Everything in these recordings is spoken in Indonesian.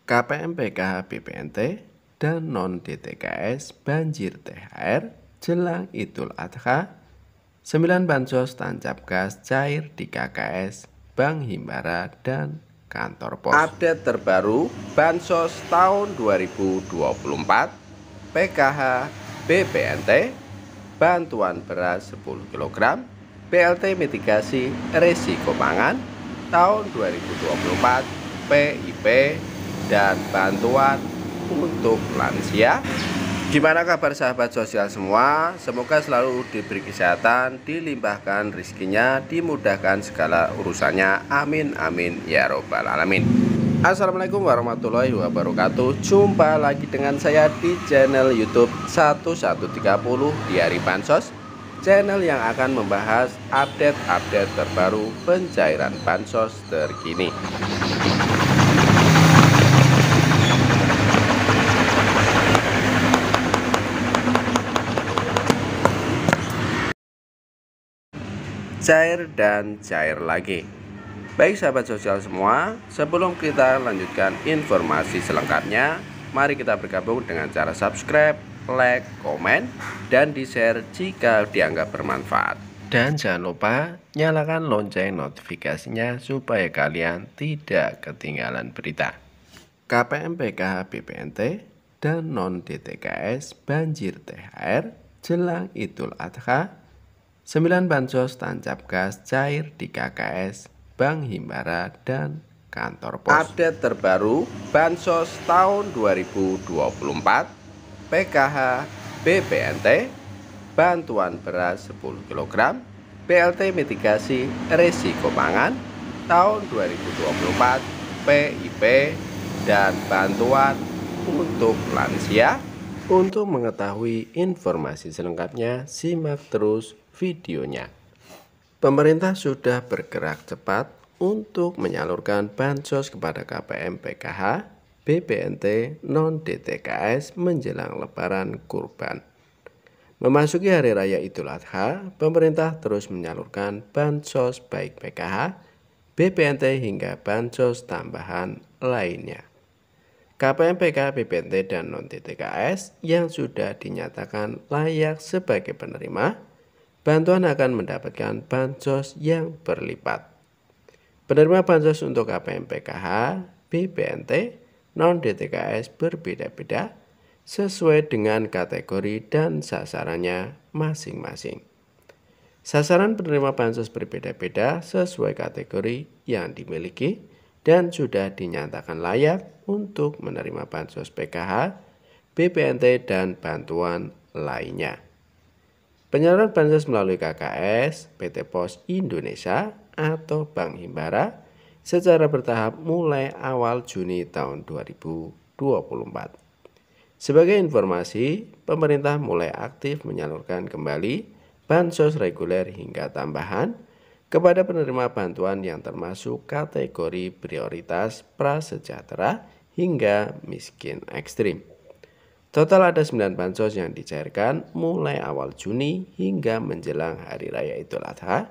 KPM PKH BPNT dan non-DTKS banjir THR jelang Idul Adha, 9 bansos tancap gas cair di KKS, Bank Himbara, dan kantor pos. Update terbaru bansos tahun 2024, PKH BPNT, bantuan beras 10 kg, BLT mitigasi risiko pangan tahun 2024, PIP, dan bantuan untuk lansia. Gimana kabar sahabat sosial semua? Semoga selalu diberi kesehatan, dilimpahkan rezekinya, dimudahkan segala urusannya. Amin amin ya robbal alamin. Assalamualaikum warahmatullahi wabarakatuh. Jumpa lagi dengan saya di channel YouTube 1130 di hari Bansos, channel yang akan membahas update-update terbaru pencairan bansos terkini. Cair dan cair lagi. Baik sahabat sosial semua, sebelum kita lanjutkan informasi selengkapnya, mari kita bergabung dengan cara subscribe, like, komen, dan di-share jika dianggap bermanfaat. Dan jangan lupa nyalakan lonceng notifikasinya supaya kalian tidak ketinggalan berita. KPM PKH BPNT dan non-DTKS banjir THR jelang Idul Adha, 9 bansos tancap gas cair di KKS, Bank Himbara, dan kantor pos. Update terbaru bansos tahun 2024, PKH BPNT, bantuan beras 10 kg, BLT mitigasi risiko pangan tahun 2024, PIP, dan bantuan untuk lansia. Untuk mengetahui informasi selengkapnya, simak terus videonya. Pemerintah sudah bergerak cepat untuk menyalurkan bansos kepada KPM PKH, BPNT, non-DTKS menjelang Lebaran Kurban. Memasuki Hari Raya Idul Adha, pemerintah terus menyalurkan bansos baik PKH, BPNT hingga bansos tambahan lainnya. KPM PKH BPNT dan non-DTKS yang sudah dinyatakan layak sebagai penerima bantuan akan mendapatkan bansos yang berlipat. Penerima bansos untuk KPM PKH, BPNT, non-DTKS berbeda-beda sesuai dengan kategori dan sasarannya masing-masing. Sasaran penerima bansos berbeda-beda sesuai kategori yang dimiliki dan sudah dinyatakan layak untuk menerima bansos PKH, BPNT, dan bantuan lainnya. Penyaluran bansos melalui KKS, PT Pos Indonesia, atau Bank Himbara secara bertahap mulai awal Juni tahun 2024. Sebagai informasi, pemerintah mulai aktif menyalurkan kembali bansos reguler hingga tambahan kepada penerima bantuan yang termasuk kategori prioritas prasejahtera hingga miskin ekstrim. Total ada 9 bansos yang dicairkan mulai awal Juni hingga menjelang Hari Raya Idul Adha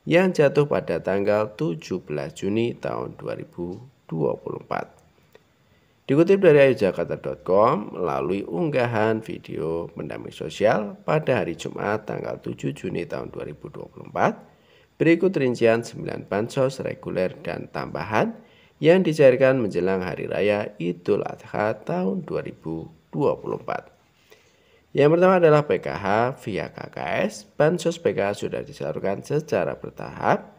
yang jatuh pada tanggal 17 Juni tahun 2024. Dikutip dari ayujakarta.com melalui unggahan video pendamping sosial pada hari Jumat tanggal 7 Juni tahun 2024, berikut rincian 9 bansos reguler dan tambahan yang dicairkan menjelang Hari Raya Idul Adha tahun 2024. Yang pertama adalah PKH via KKS. Bansos PKH sudah disalurkan secara bertahap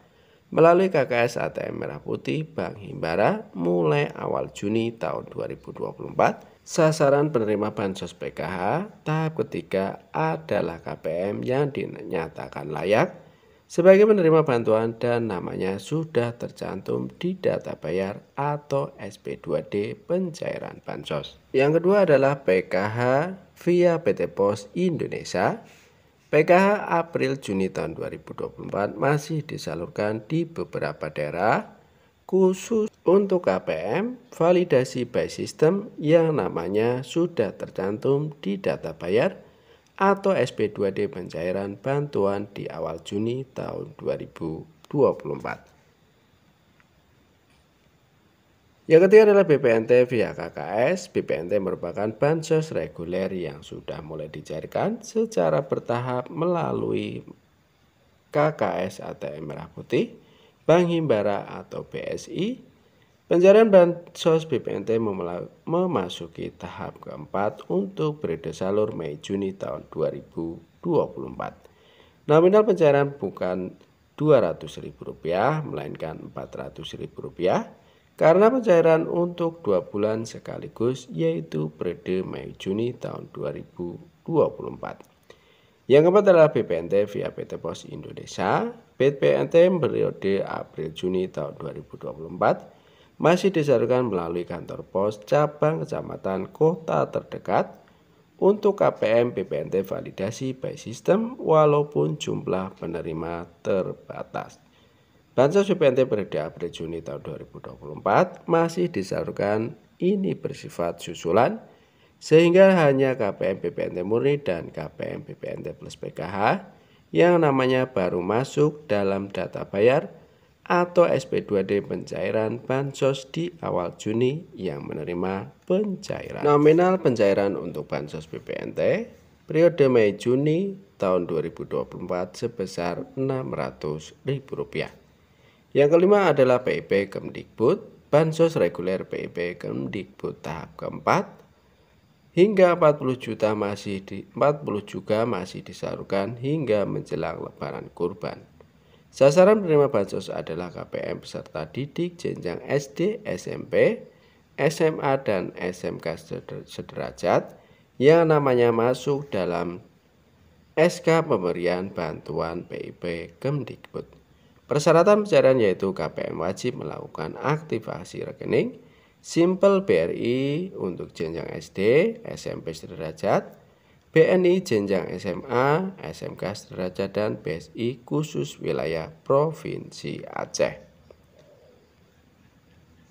melalui KKS ATM Merah Putih Bank Himbara mulai awal Juni tahun 2024. Sasaran penerima bansos PKH tahap ketiga adalah KPM yang dinyatakan layak sebagai penerima bantuan dan namanya sudah tercantum di data bayar atau SP2D pencairan bansos. Yang kedua adalah PKH via PT Pos Indonesia. PKH April-Juni tahun 2024 masih disalurkan di beberapa daerah khusus untuk KPM validasi by system yang namanya sudah tercantum di data bayar atau SP2D pencairan bantuan di awal Juni tahun 2024. Yang ketiga adalah BPNT via KKS. BPNT merupakan bansos reguler yang sudah mulai dicairkan secara bertahap melalui KKS ATM Merah Putih, Bank Himbara atau BSI. Pencairan bansos BPNT memasuki tahap keempat untuk periode salur Mei-Juni tahun 2024. Nominal pencairan bukan Rp200.000, melainkan Rp400.000 karena pencairan untuk 2 bulan sekaligus, yaitu periode Mei-Juni tahun 2024. Yang keempat adalah BPNT via PT Pos Indonesia. BPNT periode April-Juni tahun 2024 masih disalurkan melalui kantor pos cabang kecamatan kota terdekat untuk KPM BPNT validasi by system walaupun jumlah penerima terbatas. Bansos BPNT periode April-Juni tahun 2024 masih disalurkan ini bersifat susulan sehingga hanya KPM BPNT murni dan KPM BPNT plus PKH yang namanya baru masuk dalam data bayar atau SP2D pencairan bansos di awal Juni yang menerima pencairan. Nominal pencairan untuk bansos BPNT periode Mei-Juni tahun 2024 sebesar Rp600.000. Yang kelima adalah PIP Kemdikbud. Bansos reguler PIP Kemdikbud tahap keempat hingga 40 juga masih disalurkan hingga menjelang Lebaran Kurban. Sasaran penerima bansos adalah KPM peserta didik jenjang SD, SMP, SMA, dan SMK sederajat yang namanya masuk dalam SK pemberian bantuan PIP Kemdikbud. Persyaratan pencairan yaitu KPM wajib melakukan aktivasi rekening, Simpel BRI untuk jenjang SD, SMP sederajat, BNI jenjang SMA, SMK sederajat, dan BSI khusus wilayah Provinsi Aceh.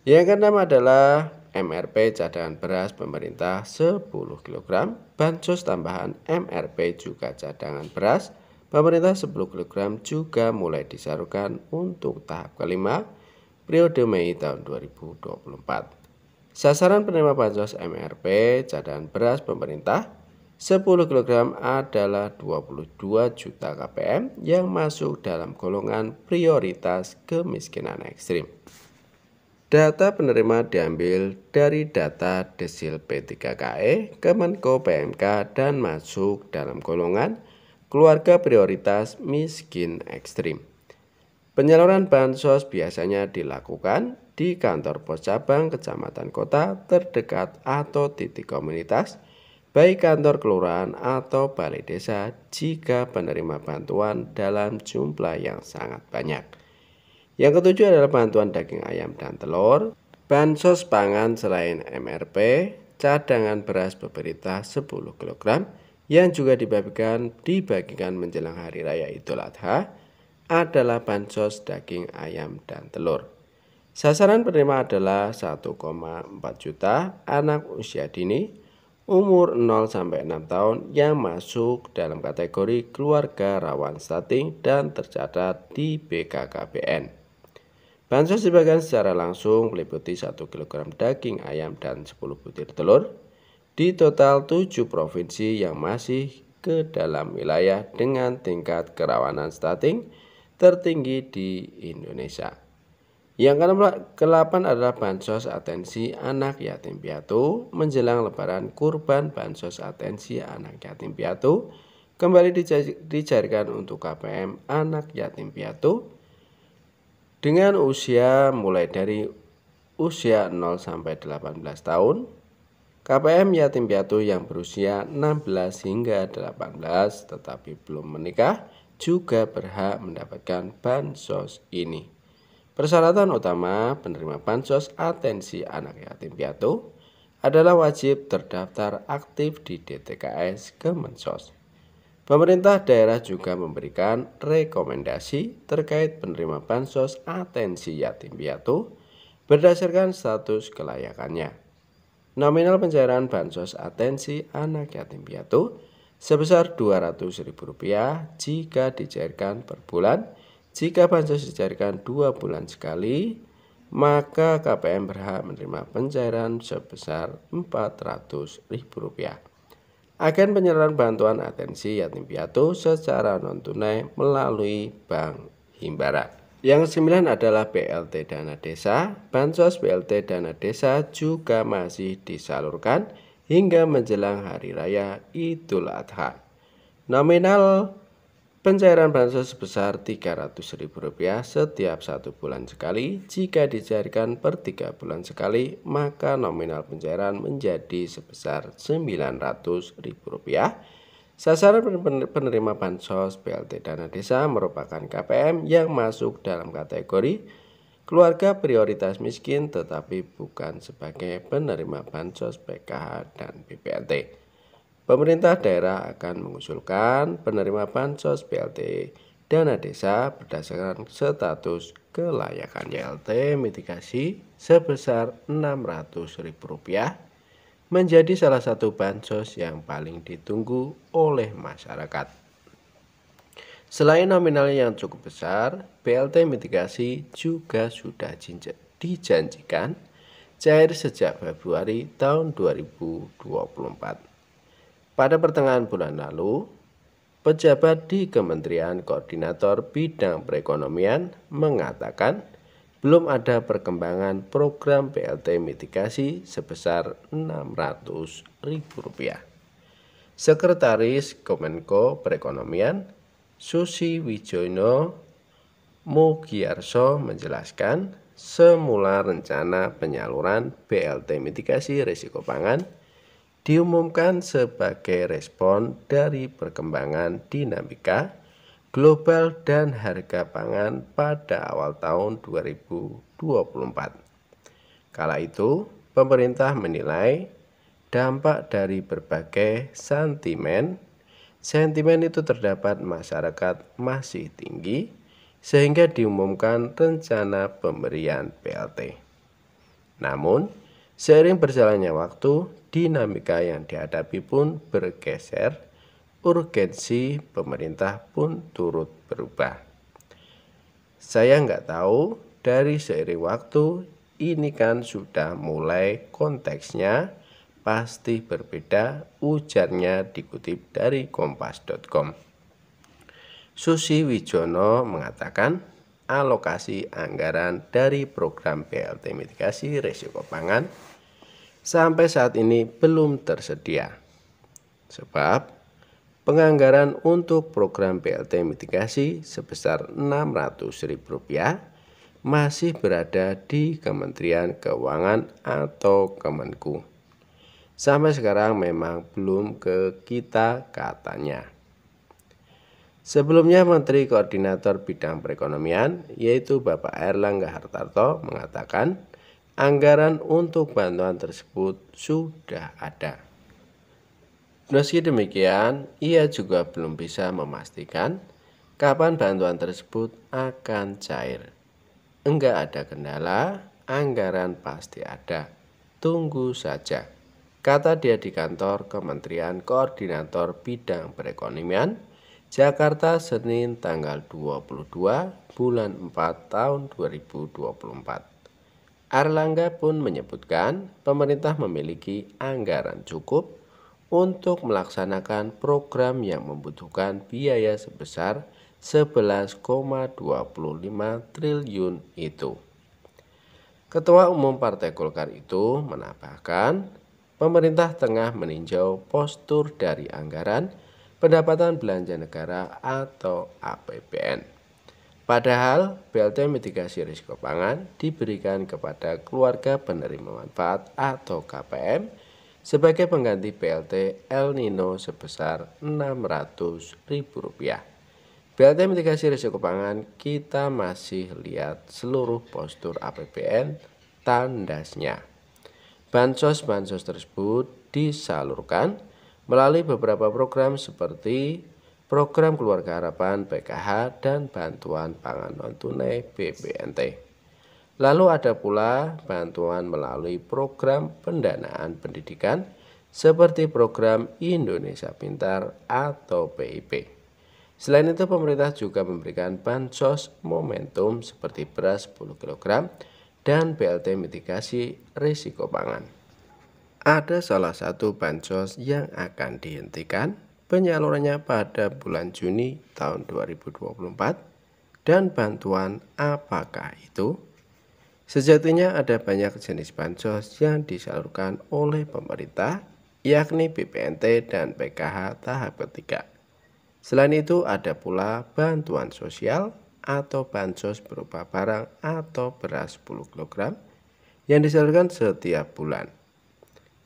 Yang keenam adalah MRP cadangan beras pemerintah 10 kg, bansos tambahan MRP juga cadangan beras pemerintah 10 kg juga mulai disalurkan untuk tahap kelima periode Mei tahun 2024. Sasaran penerima bansos MRP cadangan beras pemerintah 10 kg adalah 22 juta KPM yang masuk dalam golongan prioritas kemiskinan ekstrim. Data penerima diambil dari data Desil P3KE, Kemenko PMK dan masuk dalam golongan keluarga prioritas miskin ekstrim. Penyaluran bansos biasanya dilakukan di kantor pos cabang kecamatan kota terdekat atau titik komunitas, baik kantor kelurahan atau balai desa jika penerima bantuan dalam jumlah yang sangat banyak. Yang ketujuh adalah bantuan daging ayam dan telur. Bansos pangan selain MRP, cadangan beras pemerintah 10 kg yang juga dibagikan menjelang Hari Raya Idul Adha adalah bansos daging ayam dan telur. Sasaran penerima adalah 1,4 juta anak usia dini umur 0-6 tahun yang masuk dalam kategori keluarga rawan stunting dan tercatat di BKKBN. Bansos dibagikan secara langsung meliputi 1 kg daging ayam dan 10 butir telur di total 7 provinsi yang masih ke dalam wilayah dengan tingkat kerawanan stunting tertinggi di Indonesia. Yang ke-8 adalah bansos atensi anak yatim piatu menjelang Lebaran Kurban. Bansos atensi anak yatim piatu kembali dicairkan untuk KPM anak yatim piatu dengan usia mulai dari usia 0-18 tahun, KPM yatim piatu yang berusia 16 hingga 18 tetapi belum menikah juga berhak mendapatkan bansos ini. Persyaratan utama penerima bansos atensi anak yatim piatu adalah wajib terdaftar aktif di DTKS Kemensos. Pemerintah daerah juga memberikan rekomendasi terkait penerima bansos atensi yatim piatu berdasarkan status kelayakannya. Nominal pencairan bansos atensi anak yatim piatu sebesar Rp200.000 jika dicairkan per bulan. Jika bansos dicairkan 2 bulan sekali, maka KPM berhak menerima pencairan sebesar Rp400.000. Agen penyerahan bantuan atensi yatim piatu secara non-tunai melalui Bank Himbara. Yang 9 adalah BLT Dana Desa. Bansos BLT Dana Desa juga masih disalurkan hingga menjelang Hari Raya Idul Adha. Nominal pencairan bansos sebesar Rp300.000 setiap 1 bulan sekali. Jika dicairkan per 3 bulan sekali, maka nominal pencairan menjadi sebesar Rp900.000. Sasaran penerima bansos BLT Dana Desa merupakan KPM yang masuk dalam kategori keluarga prioritas miskin tetapi bukan sebagai penerima bansos PKH dan BPNT. Pemerintah daerah akan mengusulkan penerima bansos BLT Dana Desa berdasarkan status kelayakan YLT mitigasi sebesar Rp600.000 menjadi salah satu bansos yang paling ditunggu oleh masyarakat. Selain nominalnya yang cukup besar, BLT mitigasi juga sudah dijanjikan cair sejak Februari tahun 2024. Pada pertengahan bulan lalu, pejabat di Kementerian Koordinator Bidang Perekonomian mengatakan belum ada perkembangan program BLT mitigasi sebesar Rp600.000. Sekretaris Kemenko Perekonomian Susi Wijono Mugiarso menjelaskan, semula rencana penyaluran BLT mitigasi risiko pangan diumumkan sebagai respon dari perkembangan dinamika global dan harga pangan pada awal tahun 2024. Kala itu, pemerintah menilai dampak dari berbagai sentimen itu terdapat masyarakat masih tinggi sehingga diumumkan rencana pemberian BLT. Namun, seiring berjalannya waktu, dinamika yang dihadapi pun bergeser. Urgensi pemerintah pun turut berubah. Saya nggak tahu dari seiring waktu ini kan sudah mulai konteksnya pasti berbeda, ujarnya dikutip dari kompas.com. Susi Wijono mengatakan alokasi anggaran dari program BLT mitigasi risiko pangan sampai saat ini belum tersedia. Sebab penganggaran untuk program BLT mitigasi sebesar Rp600.000 masih berada di Kementerian Keuangan atau Kemenku. Sampai sekarang memang belum ke kita katanya. Sebelumnya Menteri Koordinator Bidang Perekonomian yaitu Bapak Airlangga Hartarto mengatakan anggaran untuk bantuan tersebut sudah ada. Meski demikian, ia juga belum bisa memastikan kapan bantuan tersebut akan cair. Enggak ada kendala, anggaran pasti ada. Tunggu saja, kata dia di kantor Kementerian Koordinator Bidang Perekonomian, Jakarta, Senin tanggal 22 bulan 4 tahun 2024. Airlangga pun menyebutkan pemerintah memiliki anggaran cukup untuk melaksanakan program yang membutuhkan biaya sebesar 11,25 triliun itu. Ketua Umum Partai Golkar itu menambahkan, pemerintah tengah meninjau postur dari anggaran pendapatan belanja negara atau APBN. Padahal BLT mitigasi risiko pangan diberikan kepada keluarga penerima manfaat atau KPM sebagai pengganti BLT El Nino sebesar Rp600.000. BLT mitigasi risiko pangan kita masih lihat seluruh postur APBN tandasnya. Bansos-bansos tersebut disalurkan melalui beberapa program seperti program Keluarga Harapan PKH dan bantuan pangan non-tunai BPNT. Lalu ada pula bantuan melalui program pendanaan pendidikan seperti program Indonesia Pintar atau PIP. Selain itu pemerintah juga memberikan bansos momentum seperti beras 10 kg dan BLT mitigasi risiko pangan. Ada salah satu bansos yang akan dihentikan penyalurannya pada bulan Juni tahun 2024 dan bantuan apakah itu? Sejatinya ada banyak jenis bansos yang disalurkan oleh pemerintah, yakni BPNT dan PKH tahap ketiga. Selain itu ada pula bantuan sosial atau bansos berupa barang atau beras 10 kg yang disalurkan setiap bulan.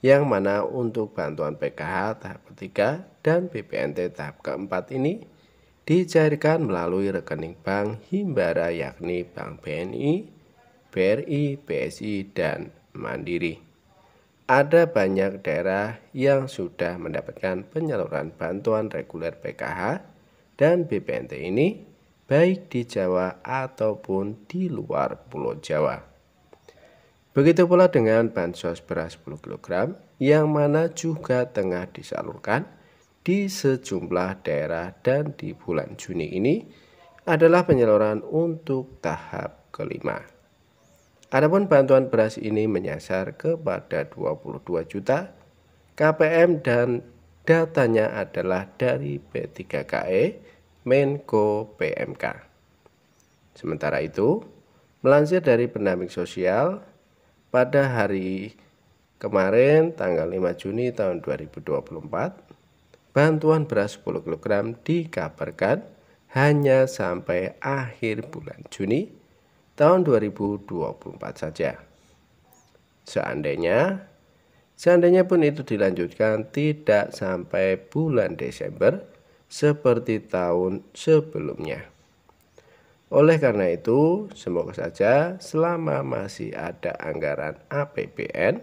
Yang mana untuk bantuan PKH tahap ketiga dan BPNT tahap keempat ini dicairkan melalui rekening bank Himbara yakni Bank BNI, BRI, BSI, dan Mandiri. Ada banyak daerah yang sudah mendapatkan penyaluran bantuan reguler PKH dan BPNT ini baik di Jawa ataupun di luar Pulau Jawa. Begitu pula dengan bansos beras 10 kg yang mana juga tengah disalurkan di sejumlah daerah dan di bulan Juni ini adalah penyaluran untuk tahap kelima. Adapun bantuan beras ini menyasar kepada 22 juta KPM dan datanya adalah dari P3KE Menko PMK. Sementara itu, melansir dari pendamping sosial, pada hari kemarin tanggal 5 Juni tahun 2024, bantuan beras 10 kg dikabarkan hanya sampai akhir bulan Juni tahun 2024 saja. Seandainya pun itu dilanjutkan tidak sampai bulan Desember seperti tahun sebelumnya. Oleh karena itu, semoga saja selama masih ada anggaran APBN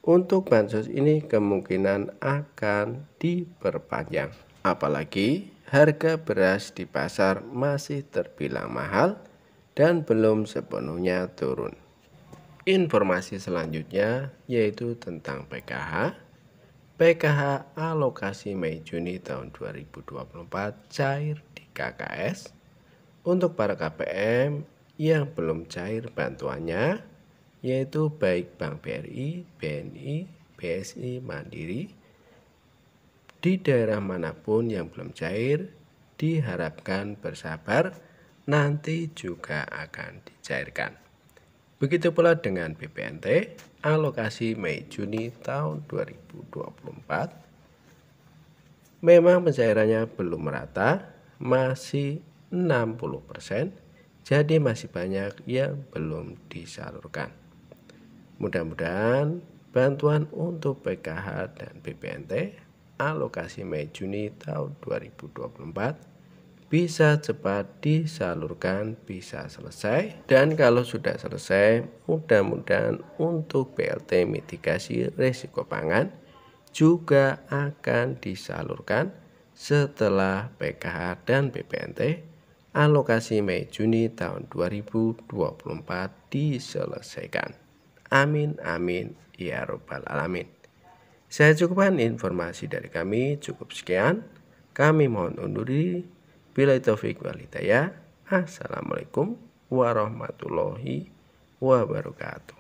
untuk bansos ini kemungkinan akan diperpanjang. Apalagi harga beras di pasar masih terbilang mahal dan belum sepenuhnya turun. Informasi selanjutnya yaitu tentang PKH. PKH alokasi Mei Juni tahun 2024 cair di KKS. Untuk para KPM yang belum cair bantuannya, yaitu baik Bank BRI, BNI, BSI, Mandiri, di daerah manapun yang belum cair, diharapkan bersabar, nanti juga akan dicairkan. Begitu pula dengan BPNT, alokasi Mei Juni tahun 2024, memang pencairannya belum merata, masih 60%, jadi masih banyak yang belum disalurkan. Mudah-mudahan bantuan untuk PKH dan BPNT alokasi Mei Juni tahun 2024 bisa cepat disalurkan, bisa selesai, dan kalau sudah selesai mudah-mudahan untuk BLT mitigasi risiko pangan juga akan disalurkan setelah PKH dan BPNT alokasi Mei Juni tahun 2024 diselesaikan. Amin amin ya robbal alamin. Saya cukupkan informasi dari kami, cukup sekian. Kami mohon undur diri. Billahi taufik wal hidayah. Assalamualaikum warahmatullahi wabarakatuh.